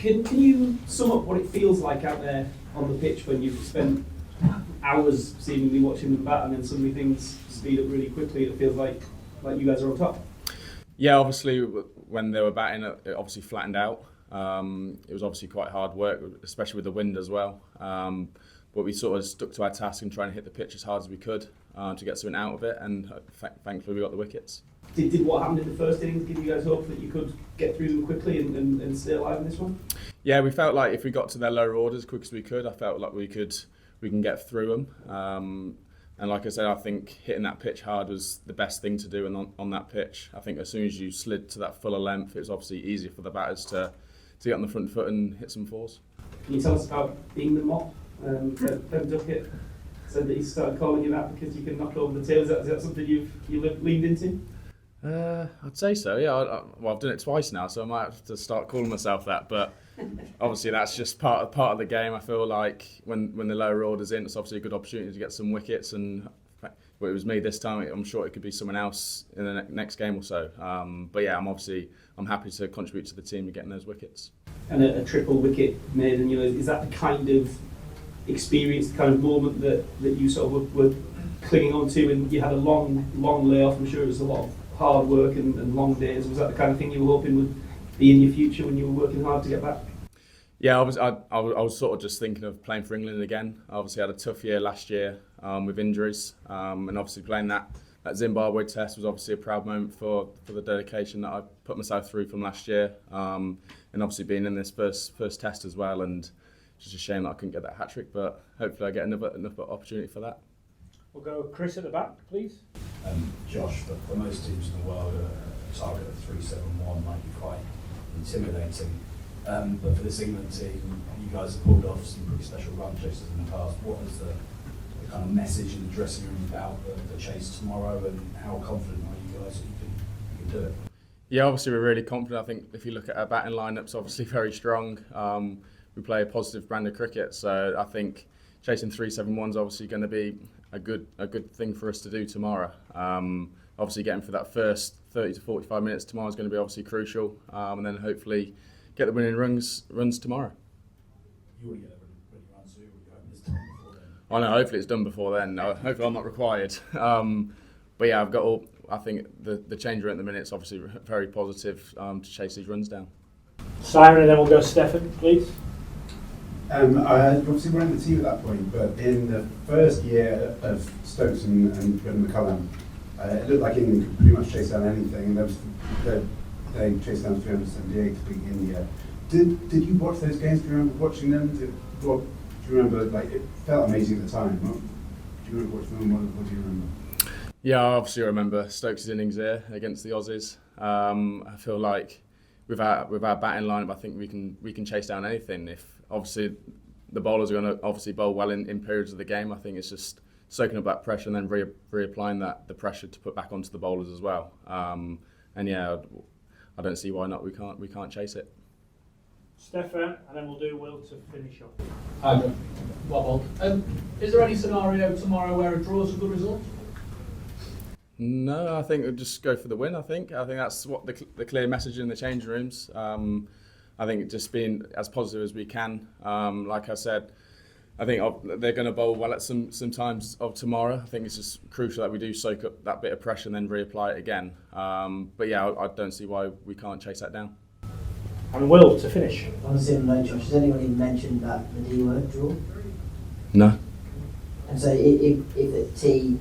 Can you sum up what it feels like out there on the pitch when you've spent hours seemingly watching them bat and then suddenly things speed up really quickly? It feels like you guys are on top. Yeah, obviously when they were batting, it obviously flattened out. It was obviously quite hard work, especially with the wind as well. But we sort of stuck to our task and trying to hit the pitch as hard as we could to get something out of it, and thankfully we got the wickets. Did what happened in the first innings give you guys hope that you could get through them quickly and stay alive in this one? Yeah, we felt like if we got to their lower orders as quick as we could, I felt like we can get through them. And like I said, I think hitting that pitch hard was the best thing to do on that pitch. I think as soon as you slid to that fuller length, it was obviously easier for the batters to get on the front foot and hit some fours. Can you tell us about being the mop? Ben Duckett said that he started calling you that because you can knock over the tail. Is that something you've leaned into? I'd say so, yeah. I've done it twice now, so I might have to start calling myself that. But obviously that's just part of the game. I feel like when the lower order's in, it's obviously a good opportunity to get some wickets. And well, it was me this time. I'm sure it could be someone else in the next game or so. But yeah, I'm happy to contribute to the team in getting those wickets. And a triple wicket made, and is that the kind of experience, the kind of moment that you sort of were clinging on to, and you had a long layoff? I'm sure it was a lot of hard work and long days. Was that the kind of thing you were hoping would be in your future when you were working hard to get back? Yeah, I was sort of just thinking of playing for England again. I obviously had a tough year last year with injuries, and obviously playing that Zimbabwe test was obviously a proud moment for the dedication that I put myself through from last year, and obviously being in this first test as well. And it's just a shame that I couldn't get that hat-trick, but hopefully I get another opportunity for that. We'll go Chris at the back, please. Josh, for most teams in the world, a target of 371 might be quite intimidating. But for this England team, you guys have pulled off some pretty special run chases in the past. What is the kind of message in the dressing room about the chase tomorrow, and how confident are you guys that you can do it? Yeah, obviously we're really confident. I think if you look at our batting lineups, obviously very strong. We play a positive brand of cricket, so I think chasing 371 is obviously going to be a good thing for us to do tomorrow. Obviously getting for that first 30 to 45 minutes tomorrow is going to be obviously crucial, and then hopefully get the winning runs tomorrow. You will get a winning run, so you will hope this time before then. I know, hopefully it's done before then. Hopefully I'm not required. But yeah, I think the change rate at the minute is obviously very positive to chase these runs down. Simon, and then we'll go Stefan, please. I obviously weren't in the team at that point, but in the first year of Stokes and McCullum, it looked like England could pretty much chase down anything, and they chased down 378 to beat India. Did you watch those games? Do you remember watching them? Do you remember, like, it felt amazing at the time? Do you remember watching them? What do you remember? Yeah, I obviously remember Stokes' innings there against the Aussies. I feel like with our batting lineup, I think we can chase down anything. If obviously the bowlers are going to obviously bowl well in periods of the game, I think it's just soaking up that pressure and then reapplying the pressure to put back onto the bowlers as well. And yeah, I don't see why not. We can't chase it. Stefan, and then we'll do Will to finish off. Hi, John. Well, is there any scenario tomorrow where a draw is a good result? No, I think we'll just go for the win. I think that's what the clear message in the change rooms. I think just being as positive as we can. Like I said, I think they're going to bowl well at some times of tomorrow. I think it's just crucial that we do soak up that bit of pressure and then reapply it again. But yeah, I don't see why we can't chase that down. And Will to finish. On a similar note, Josh, has anybody mentioned that the D word, draw? No. And so if the T,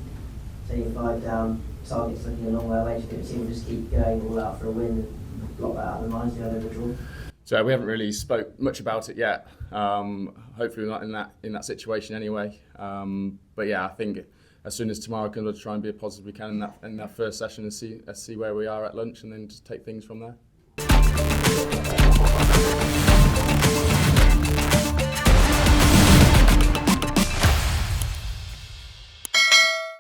say you're 5 down, target's looking a long way away, do you think the team will just keep going all out for a win and block that out of the minds, the other draw? So we haven't really spoke much about it yet. Hopefully not in that situation anyway. But yeah, I think as soon as tomorrow comes, we'll try and be as positive as we can in that first session and see where we are at lunch, and then just take things from there.